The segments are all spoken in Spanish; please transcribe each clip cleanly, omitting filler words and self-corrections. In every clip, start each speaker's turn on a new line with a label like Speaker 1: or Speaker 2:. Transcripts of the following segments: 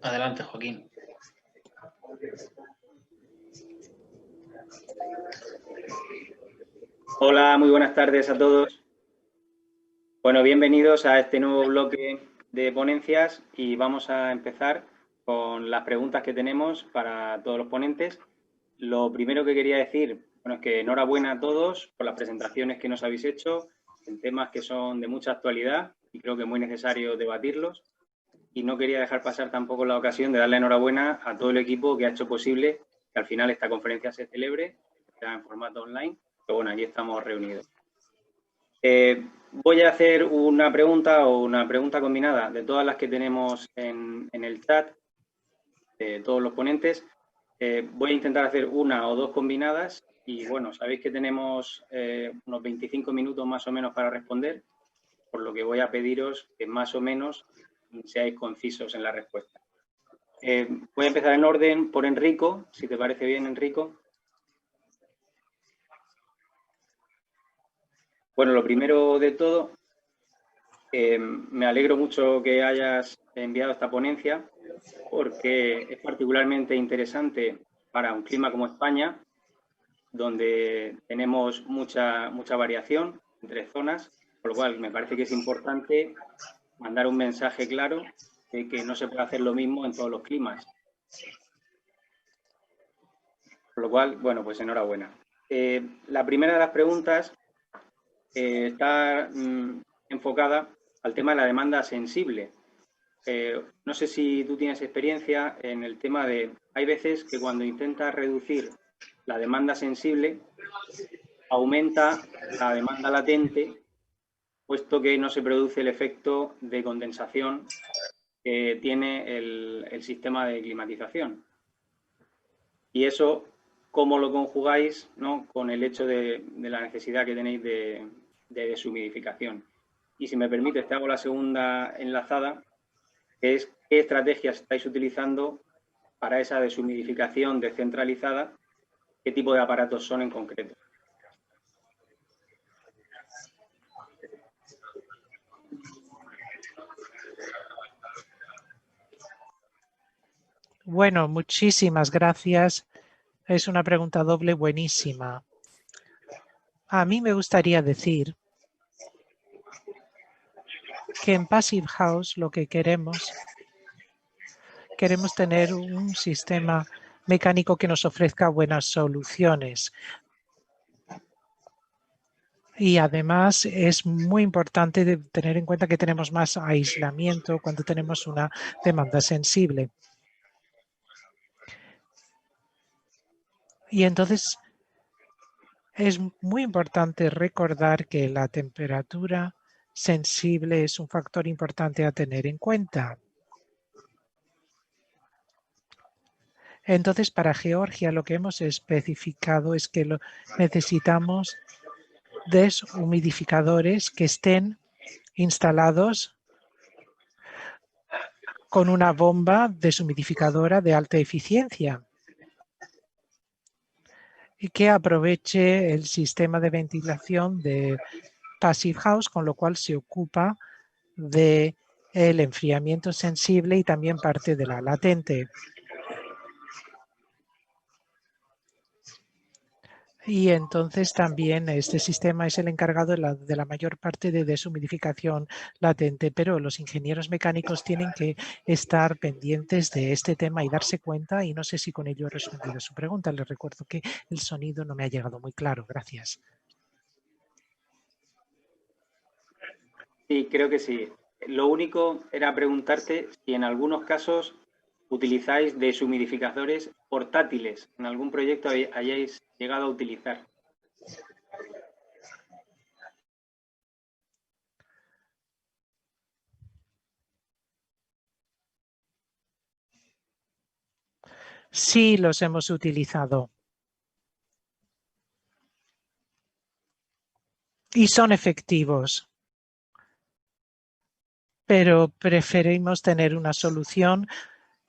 Speaker 1: Adelante, Joaquín.
Speaker 2: Hola, muy buenas tardes a todos. Bueno, bienvenidos a este nuevo bloque de ponencias y vamos a empezar con las preguntas que tenemos para todos los ponentes. Lo primero que quería decir, bueno, es que enhorabuena a todos por las presentaciones que nos habéis hecho en temas que son de mucha actualidad y creo que es muy necesario debatirlos. Y no quería dejar pasar tampoco la ocasión de darle enhorabuena a todo el equipo que ha hecho posible que al final esta conferencia se celebre, ya en formato online, pero bueno, aquí estamos reunidos. Voy a hacer una pregunta o una pregunta combinada de todas las que tenemos en el chat, de todos los ponentes. Voy a intentar hacer una o dos combinadas y bueno, sabéis que tenemos unos 25 minutos más o menos para responder, por lo que voy a pediros que más o menos seáis concisos en la respuesta. Voy a empezar en orden por Enrico, si te parece bien, Enrico. Bueno, lo primero de todo, me alegro mucho que hayas enviado esta ponencia porque es particularmente interesante para un clima como España, donde tenemos mucha variación entre zonas, por lo cual me parece que es importante mandar un mensaje claro de que no se puede hacer lo mismo en todos los climas. Por lo cual, bueno, pues enhorabuena. La primera de las preguntas está enfocada al tema de la demanda sensible. No sé si tú tienes experiencia en el tema de... Hay veces que cuando intentas reducir la demanda sensible, aumenta la demanda latente, puesto que no se produce el efecto de condensación que tiene el sistema de climatización. Y eso, ¿cómo lo conjugáis, ¿no?, con el hecho de la necesidad que tenéis de deshumidificación? Y si me permites, te hago la segunda enlazada, que es qué estrategias estáis utilizando para esa deshumidificación descentralizada, qué tipo de aparatos son en concreto.
Speaker 3: Bueno, muchísimas gracias. Es una pregunta doble buenísima. A mí me gustaría decir que en Passive House lo que queremos tener un sistema mecánico que nos ofrezca buenas soluciones. Y además es muy importante tener en cuenta que tenemos más aislamiento cuando tenemos una demanda sensible. Y entonces es muy importante recordar que la temperatura sensible es un factor importante a tener en cuenta. Entonces, para Georgia lo que hemos especificado es que necesitamos deshumidificadores que estén instalados con una bomba deshumidificadora de alta eficiencia y que aproveche el sistema de ventilación de Passive House, con lo cual se ocupa del enfriamiento sensible y también parte de la latente. Y entonces también este sistema es el encargado de la mayor parte de deshumidificación latente, pero los ingenieros mecánicos tienen que estar pendientes de este tema y darse cuenta, y no sé si con ello he respondido a su pregunta. Les recuerdo que el sonido no me ha llegado muy claro. Gracias.
Speaker 2: Sí, creo que sí. Lo único era preguntarte si en algunos casos utilizáis deshumidificadores portátiles. ¿En algún proyecto hayáis llegado a utilizar?
Speaker 3: Sí, los hemos utilizado. Y son efectivos. pero preferimos tener una solución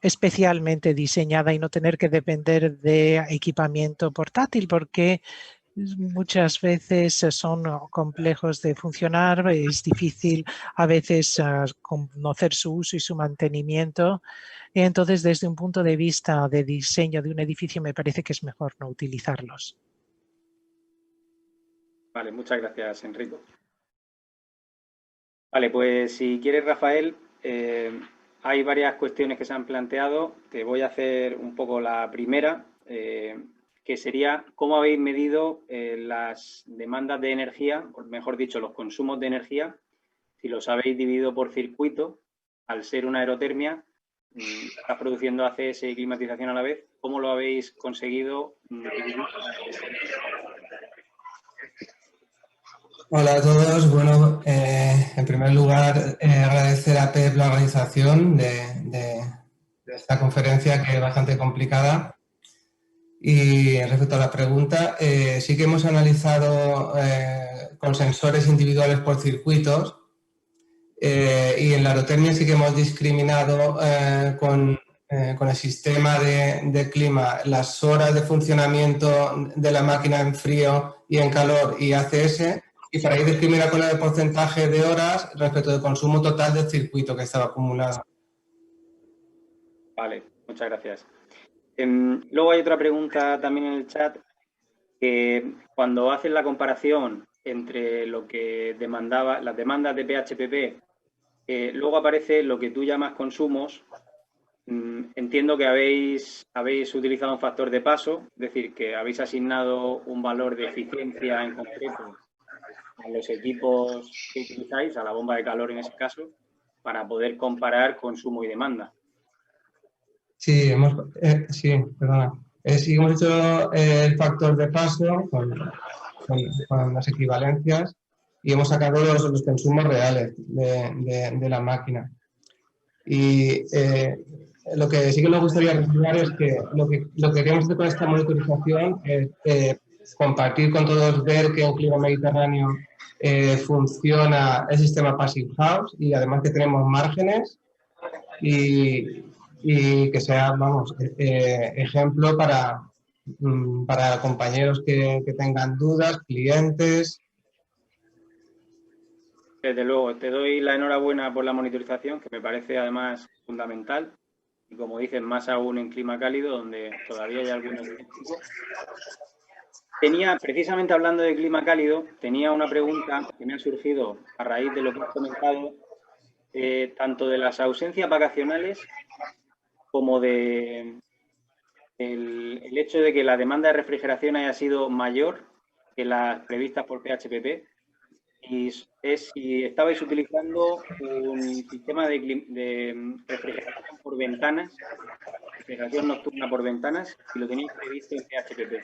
Speaker 3: especialmente diseñada y no tener que depender de equipamiento portátil, porque muchas veces son complejos de funcionar, es difícil a veces conocer su uso y su mantenimiento. Y entonces, desde un punto de vista de diseño de un edificio, me parece que es mejor no utilizarlos.
Speaker 2: Vale, muchas gracias, Enrico. Vale, pues si quieres, Rafael, hay varias cuestiones que se han planteado. Te voy a hacer un poco la primera, que sería cómo habéis medido las demandas de energía, o mejor dicho, los consumos de energía, si los habéis dividido por circuito, al ser una aerotermia, está produciendo ACS y climatización a la vez, ¿cómo lo habéis conseguido dividir?
Speaker 4: Hola a todos. Bueno, en primer lugar, agradecer a Pep la organización de esta conferencia, que es bastante complicada. Y respecto a la pregunta, sí que hemos analizado con sensores individuales por circuitos, y en la aerotermia sí que hemos discriminado con el sistema de clima las horas de funcionamiento de la máquina en frío y en calor y ACS, y para ir discriminar con el porcentaje de horas respecto del consumo total del circuito que estaba acumulado.
Speaker 2: Vale, muchas gracias. Luego hay otra pregunta también en el chat, que cuando haces la comparación entre lo que demandaba, las demandas de PHPP, luego aparece lo que tú llamas consumos. Entiendo que habéis utilizado un factor de paso, es decir, que habéis asignado un valor de eficiencia en concreto a los equipos que utilizáis, a la bomba de calor en ese caso, para poder comparar consumo y demanda.
Speaker 4: Sí, sí, hemos hecho el factor de paso con las equivalencias y hemos sacado los consumos reales de la máquina. Y lo que sí que nos gustaría resaltar es que lo que queríamos hacer con esta monitorización es compartir con todos, ver que en clima mediterráneo funciona el sistema Passive House, y además que tenemos márgenes y que sea, vamos, ejemplo para compañeros que tengan dudas, clientes.
Speaker 2: Desde luego, te doy la enhorabuena por la monitorización, que me parece además fundamental, y como dices, más aún en clima cálido, donde todavía hay algunos escépticos. Precisamente hablando de clima cálido, tenía una pregunta que me ha surgido a raíz de lo que has comentado, tanto de las ausencias vacacionales como de el hecho de que la demanda de refrigeración haya sido mayor que las previstas por PHPP, y es si estabais utilizando un sistema de refrigeración por ventanas, refrigeración nocturna por ventanas, y lo tenéis previsto en PHPP.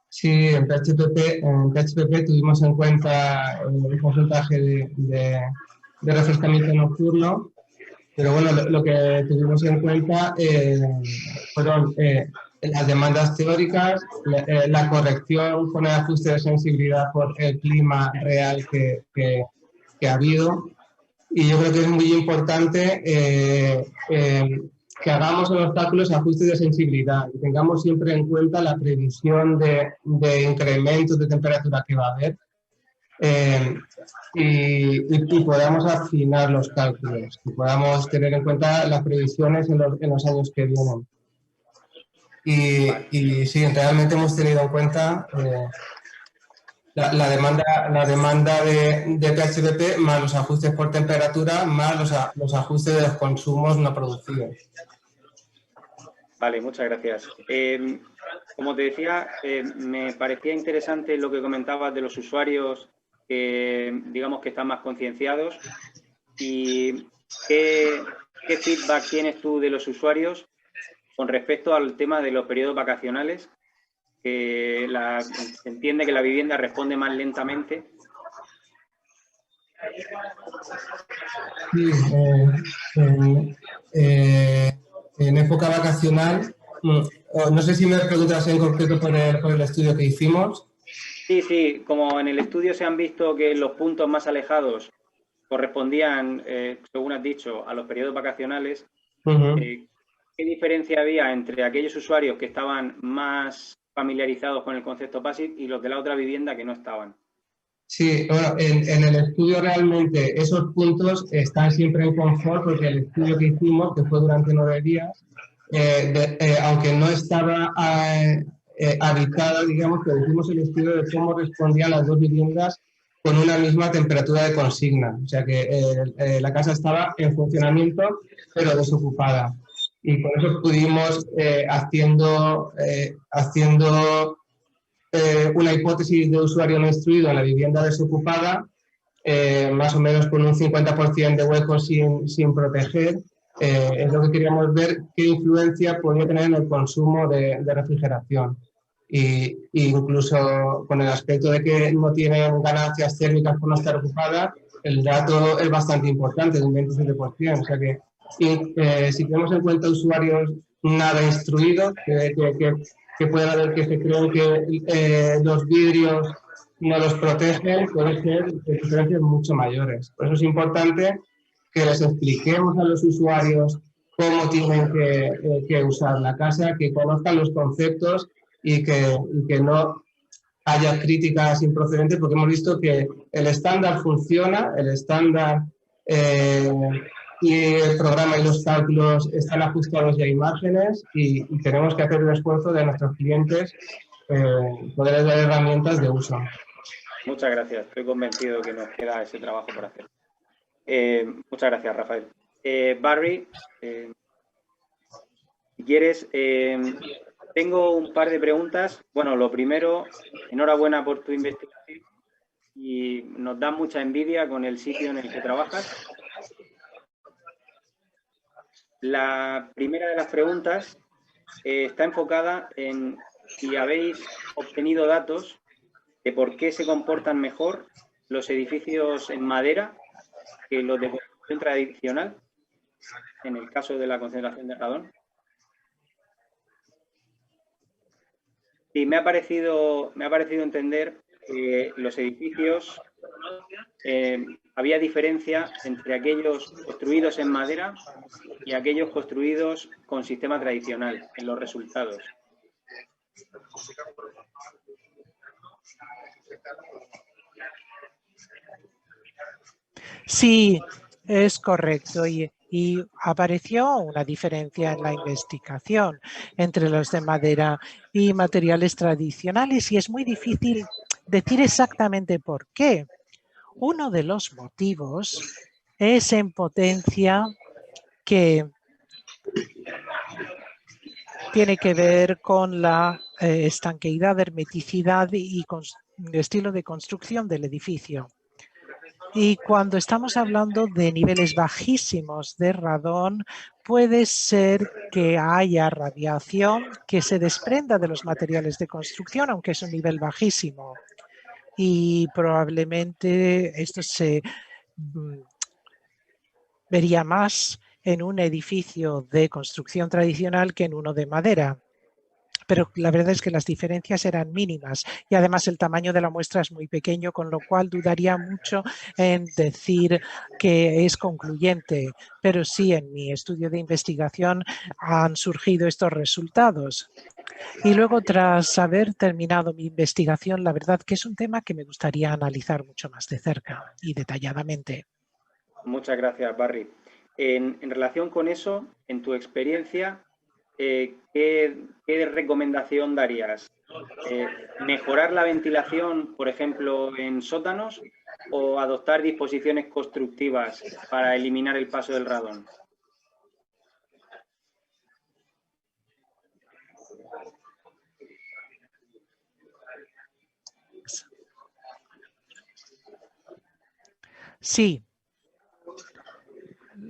Speaker 4: Sí, en PHPP tuvimos en cuenta un porcentaje de refrescamiento nocturno, pero bueno, lo que tuvimos en cuenta fueron las demandas teóricas, la corrección con el ajuste de sensibilidad por el clima real que ha habido. Y yo creo que es muy importante que hagamos en los cálculos ajustes de sensibilidad y tengamos siempre en cuenta la previsión de incrementos de temperatura que va a haber, y podamos afinar los cálculos y podamos tener en cuenta las previsiones en los años que vienen. Y sí, realmente hemos tenido en cuenta la demanda de PHPP más los ajustes por temperatura más los ajustes de los consumos no producidos.
Speaker 2: Vale, muchas gracias. Como te decía, me parecía interesante lo que comentabas de los usuarios, digamos que están más concienciados. ¿Y qué feedback tienes tú de los usuarios con respecto al tema de los periodos vacacionales? Se entiende que la vivienda responde más lentamente.
Speaker 4: Sí, en época vacacional, no sé si me preguntas en concreto por el estudio que hicimos.
Speaker 2: Sí, como en el estudio se han visto que los puntos más alejados correspondían, según has dicho, a los periodos vacacionales.
Speaker 4: Ujú.
Speaker 2: ¿Qué diferencia había entre aquellos usuarios que estaban más familiarizados con el concepto passive y los de la otra vivienda que no estaban?
Speaker 4: Sí, bueno, en el estudio realmente esos puntos están siempre en confort porque el estudio que hicimos, que fue durante 9 días, aunque no estaba habitada, digamos, pero hicimos el estudio de cómo respondían las dos viviendas con una misma temperatura de consigna. O sea que la casa estaba en funcionamiento, pero desocupada. Y por eso pudimos, haciendo una hipótesis de usuario no instruido en la vivienda desocupada, más o menos con un 50% de huecos sin proteger, es lo que queríamos ver, qué influencia podía tener en el consumo de refrigeración. Y incluso con el aspecto de que no tienen ganancias térmicas por no estar ocupadas, el dato es bastante importante, de un 27%. O sea que si tenemos en cuenta usuarios nada instruidos, que pueden haber que se creen que los vidrios no los protegen, puede ser de diferencias mucho mayores. Por eso es importante que les expliquemos a los usuarios cómo tienen que usar la casa, que conozcan los conceptos y que no haya críticas improcedentes, porque hemos visto que el estándar funciona, el estándar y el programa y los cálculos están ajustados ya a imágenes y tenemos que hacer el esfuerzo de nuestros clientes poder dar herramientas de uso.
Speaker 2: Muchas gracias. Estoy convencido que nos queda ese trabajo por hacer. Muchas gracias, Rafael. Barry, si quieres, tengo un par de preguntas. Bueno, lo primero, enhorabuena por tu investigación y nos da mucha envidia con el sitio en el que trabajas. La primera de las preguntas está enfocada en si habéis obtenido datos de por qué se comportan mejor los edificios en madera que los de construcción tradicional en el caso de la concentración de radón. Y me ha parecido entender que los edificios había diferencia entre aquellos construidos en madera y aquellos construidos con sistema tradicional en los resultados.
Speaker 3: Sí, es correcto. Y apareció una diferencia en la investigación entre los de madera y materiales tradicionales y es muy difícil decir exactamente por qué. Uno de los motivos es en potencia que tiene que ver con la estanqueidad, hermeticidad y estilo de construcción del edificio. Y cuando estamos hablando de niveles bajísimos de radón, puede ser que haya radiación que se desprenda de los materiales de construcción, aunque es un nivel bajísimo. Y probablemente esto se vería más en un edificio de construcción tradicional que en uno de madera. Pero la verdad es que las diferencias eran mínimas y además el tamaño de la muestra es muy pequeño, con lo cual dudaría mucho en decir que es concluyente. Pero sí, en mi estudio de investigación han surgido estos resultados. Y luego, tras haber terminado mi investigación, la verdad que es un tema que me gustaría analizar mucho más de cerca y detalladamente.
Speaker 2: Muchas gracias, Barry. En relación con eso, en tu experiencia, ¿qué recomendación darías? ¿Mejorar la ventilación, por ejemplo, en sótanos o adoptar disposiciones constructivas para eliminar el paso del radón?
Speaker 3: Sí.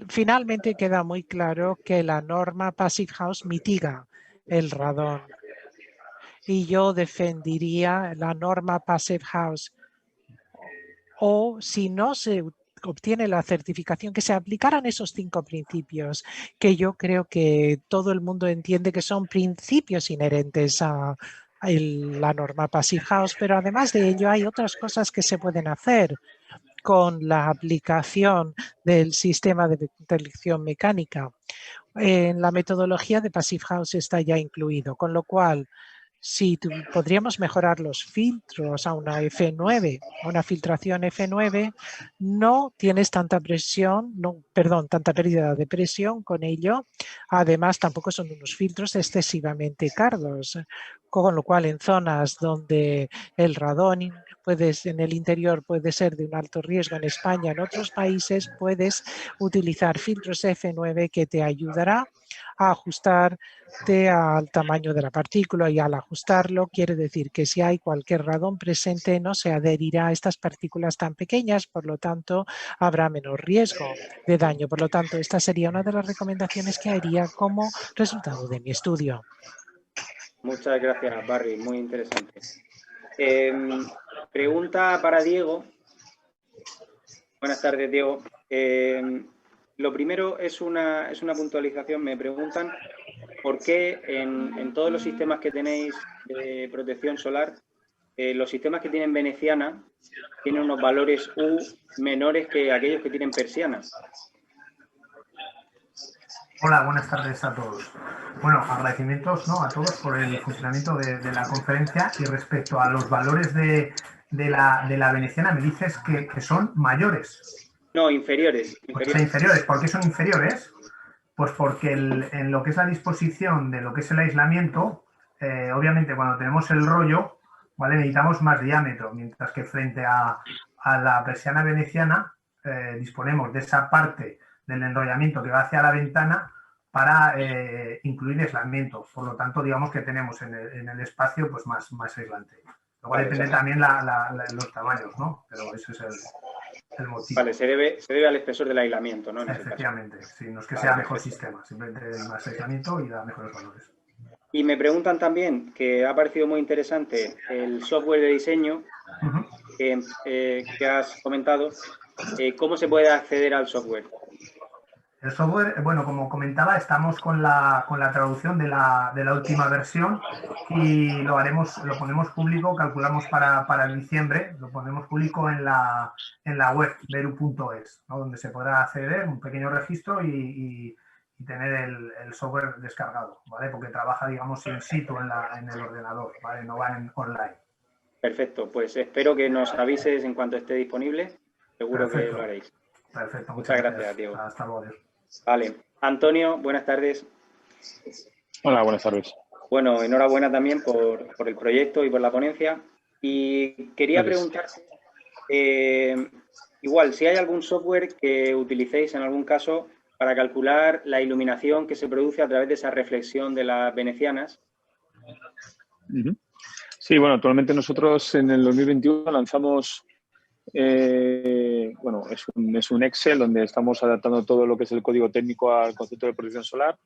Speaker 3: Finalmente queda muy claro que la norma Passive House mitiga el radón. Y yo defendería la norma Passive House. O si no se obtiene la certificación, que se aplicaran esos 5 principios, que yo creo que todo el mundo entiende que son principios inherentes a la norma Passive House, pero además de ello hay otras cosas que se pueden hacer, con la aplicación del sistema de ventilación mecánica. En la metodología de Passive House está ya incluido, con lo cual si podríamos mejorar los filtros a una F9, una filtración F9, no tienes tanta presión, tanta pérdida de presión con ello. Además, tampoco son unos filtros excesivamente caros, con lo cual en zonas donde el radón en el interior puede ser de un alto riesgo en España, en otros países puedes utilizar filtros F9 que te ayudará a ajustarte al tamaño de la partícula, y al ajustarlo quiere decir que si hay cualquier radón presente no se adherirá a estas partículas tan pequeñas, por lo tanto habrá menos riesgo de daño. Por lo tanto, esta sería una de las recomendaciones que haría como resultado de mi estudio.
Speaker 2: Muchas gracias, Barry, muy interesante. Pregunta para Diego. Buenas tardes, Diego. Lo primero es una puntualización. Me preguntan por qué en todos los sistemas que tenéis de protección solar, los sistemas que tienen veneciana tienen unos valores U menores que aquellos que tienen persiana.
Speaker 5: Hola, buenas tardes a todos. Bueno, agradecimientos, ¿no?, a todos por el funcionamiento de la conferencia. Y respecto a los valores de la veneciana, me dices que son mayores.
Speaker 2: No, inferiores.
Speaker 5: O sea, inferiores. ¿Por qué son inferiores? Pues porque en lo que es la disposición de lo que es el aislamiento, obviamente cuando tenemos el rollo, ¿vale?, necesitamos más diámetro, mientras que frente a la persiana veneciana disponemos de esa parte del enrollamiento que va hacia la ventana para incluir aislamiento. Por lo tanto, digamos que tenemos en el espacio pues más aislante. Luego vale, depende también los tamaños, ¿no? Pero ese es el motivo.
Speaker 2: Vale, se debe al espesor del aislamiento, ¿no?
Speaker 5: Efectivamente, sí, no es que sea mejor sistema, simplemente más aislamiento y da mejores valores.
Speaker 2: Y me preguntan también, que ha parecido muy interesante el software de diseño que has comentado, ¿cómo se puede acceder al software?
Speaker 5: El software, bueno, como comentaba, estamos con la traducción de la última versión y lo ponemos público, calculamos para diciembre, lo ponemos público en la web veru.es, ¿no?, donde se podrá acceder, un pequeño registro y tener el software descargado, ¿vale? Porque trabaja, digamos, in situ en el ordenador, ¿vale? No va online.
Speaker 2: Perfecto, pues espero que nos avises en cuanto esté disponible, seguro que lo haréis.
Speaker 5: Perfecto,
Speaker 2: muchas gracias, Diego.
Speaker 5: Hasta luego.
Speaker 2: Vale, Antonio, buenas tardes.
Speaker 6: Hola, buenas tardes.
Speaker 2: Bueno, enhorabuena también por el proyecto y por la ponencia. Y quería preguntarte, igual, si hay algún software que utilicéis en algún caso para calcular la iluminación que se produce a través de esa reflexión de las venecianas.
Speaker 6: Sí, bueno, actualmente nosotros en el 2021 lanzamos, bueno, es un Excel donde estamos adaptando todo lo que es el código técnico al concepto de protección solar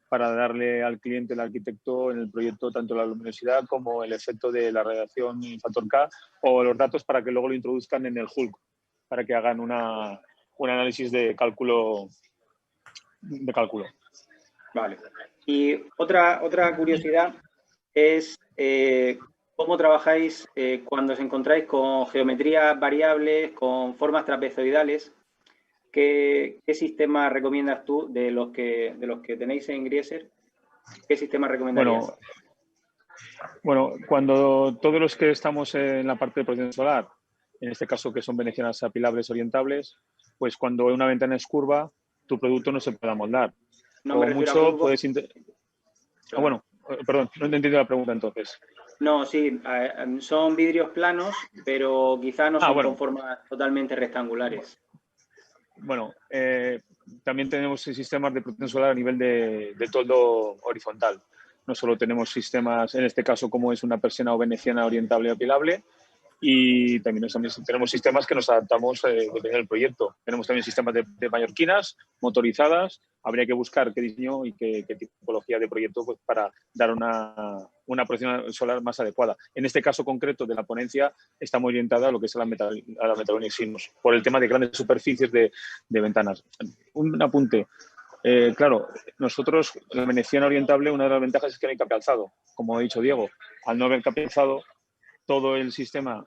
Speaker 6: para darle al cliente, el arquitecto, en el proyecto tanto la luminosidad como el efecto de la radiación y factor K o los datos para que luego lo introduzcan en el Hulk, para que hagan un análisis de cálculo.
Speaker 2: Vale. Y otra curiosidad es cómo trabajáis cuando os encontráis con geometrías variables, con formas trapezoidales. ¿Qué sistema recomiendas tú de los que tenéis en Grieser? ¿Qué sistema recomendarías?
Speaker 6: Bueno, cuando todos los que estamos en la parte de protección solar, en este caso que son venecianas apilables orientables, pues cuando una ventana es curva, tu producto no se puede amoldar.
Speaker 2: No
Speaker 6: o
Speaker 2: me refiero
Speaker 6: mucho
Speaker 2: a curvo.
Speaker 6: puedes bueno, perdón, no he entendido la pregunta entonces.
Speaker 2: No, sí, son vidrios planos, pero quizá no son con formas totalmente rectangulares.
Speaker 6: Bueno, también tenemos sistemas de protección solar a nivel de toldo horizontal. No solo tenemos sistemas, en este caso como es una persiana o veneciana orientable o apilable, y también tenemos sistemas que nos adaptamos dependiendo del proyecto. Tenemos también sistemas de mallorquinas motorizadas. Habría que buscar qué diseño y qué tipología de proyecto pues, para dar una protección solar más adecuada. En este caso concreto de la ponencia está muy orientada a lo que es a la Metalonic Sinus, por el tema de grandes superficies de ventanas. Un apunte. Claro, nosotros, la veneciana orientable, una de las ventajas es que no hay capealzado. Como ha dicho Diego, al no haber capealzado, todo el sistema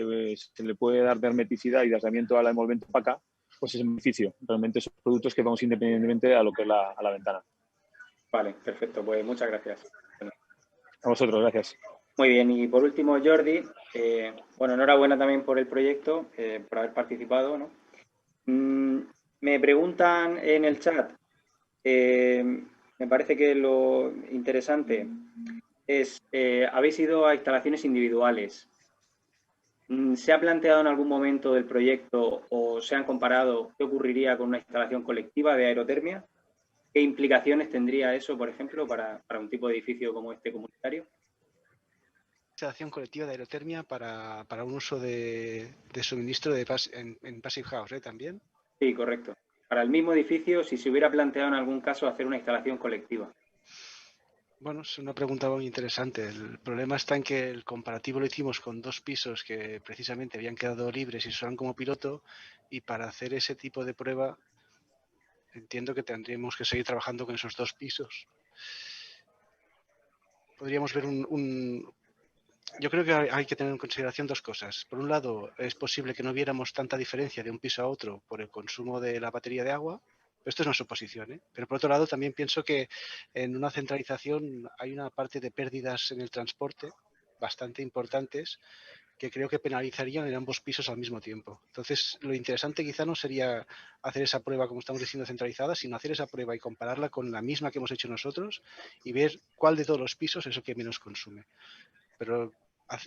Speaker 6: que se le puede dar de hermeticidad y de aislamiento a la envolvente opaca, pues es un beneficio. Realmente son productos que vamos independientemente a lo que es a la ventana.
Speaker 2: Vale, perfecto. Pues muchas gracias.
Speaker 6: A vosotros, gracias.
Speaker 2: Muy bien, y por último, Jordi, bueno, enhorabuena también por el proyecto, por haber participado, ¿no? Me preguntan en el chat, me parece que lo interesante es, habéis ido a instalaciones individuales. ¿Se ha planteado en algún momento del proyecto o se han comparado qué ocurriría con una instalación colectiva de aerotermia? ¿Qué implicaciones tendría eso, por ejemplo, para un tipo de edificio como este comunitario?
Speaker 7: Instalación colectiva de aerotermia para un uso de suministro en Passive House, también.
Speaker 2: Sí, correcto. Para el mismo edificio, si se hubiera planteado en algún caso hacer una instalación colectiva.
Speaker 7: Bueno, es una pregunta muy interesante. El problema está en que el comparativo lo hicimos con 2 pisos que precisamente habían quedado libres y usaban como piloto, y para hacer ese tipo de prueba entiendo que tendríamos que seguir trabajando con esos 2 pisos. Podríamos ver yo creo que hay que tener en consideración 2 cosas. Por un lado, es posible que no viéramos tanta diferencia de un piso a otro por el consumo de la batería de agua. Esto es una suposición, ¿eh? Pero por otro lado, también pienso que en una centralización hay una parte de pérdidas en el transporte bastante importantes que creo que penalizarían en ambos pisos al mismo tiempo. Entonces, lo interesante quizá no sería hacer esa prueba, como estamos diciendo, centralizada, sino hacer esa prueba y compararla con la misma que hemos hecho nosotros y ver cuál de todos los pisos es el que menos consume. Pero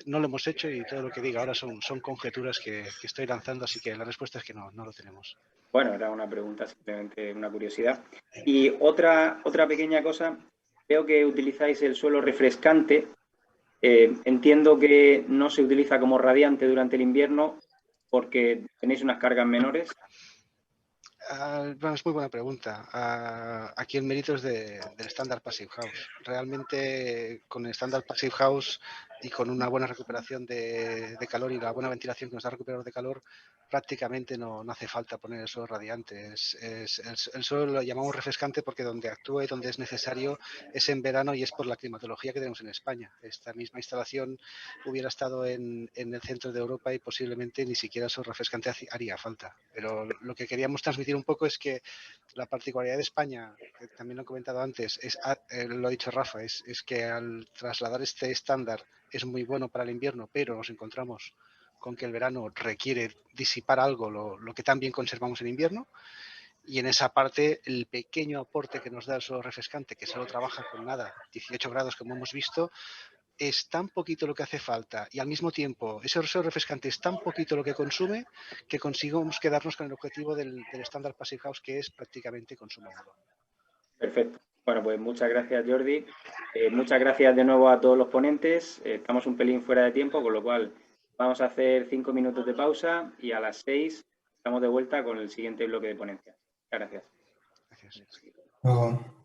Speaker 7: no lo hemos hecho y todo lo que diga ahora son conjeturas que estoy lanzando, así que la respuesta es que no lo tenemos.
Speaker 2: Bueno, era una pregunta, simplemente una curiosidad. Y otra pequeña cosa, veo que utilizáis el suelo refrescante. Entiendo que no se utiliza como radiante durante el invierno porque tenéis unas cargas menores.
Speaker 7: Bueno, es muy buena pregunta. Aquí el mérito es del estándar Passive House. Realmente con el estándar Passive House y con una buena recuperación de calor y la buena ventilación que nos da el recuperador de calor, prácticamente no hace falta poner el suelo radiante. El suelo lo llamamos refrescante porque donde actúa y donde es necesario es en verano y es por la climatología que tenemos en España. Esta misma instalación hubiera estado en el centro de Europa y posiblemente ni siquiera el suelo refrescante haría falta. Pero lo que queríamos transmitir un poco es que la particularidad de España, que también lo he comentado antes, lo ha dicho Rafa, es que al trasladar este estándar es muy bueno para el invierno, pero nos encontramos con que el verano requiere disipar algo lo que también conservamos en invierno, y en esa parte el pequeño aporte que nos da el suelo refrescante, que solo trabaja con nada, 18 grados como hemos visto, es tan poquito lo que hace falta y al mismo tiempo ese suelo refrescante es tan poquito lo que consume que consigamos quedarnos con el objetivo del estándar Passive House, que es prácticamente consumo nulo.
Speaker 2: Perfecto. Bueno, pues muchas gracias, Jordi. Muchas gracias de nuevo a todos los ponentes. Estamos un pelín fuera de tiempo, con lo cual vamos a hacer 5 minutos de pausa y a las 6 estamos de vuelta con el siguiente bloque de ponencia. Muchas gracias.
Speaker 7: Gracias.
Speaker 4: No.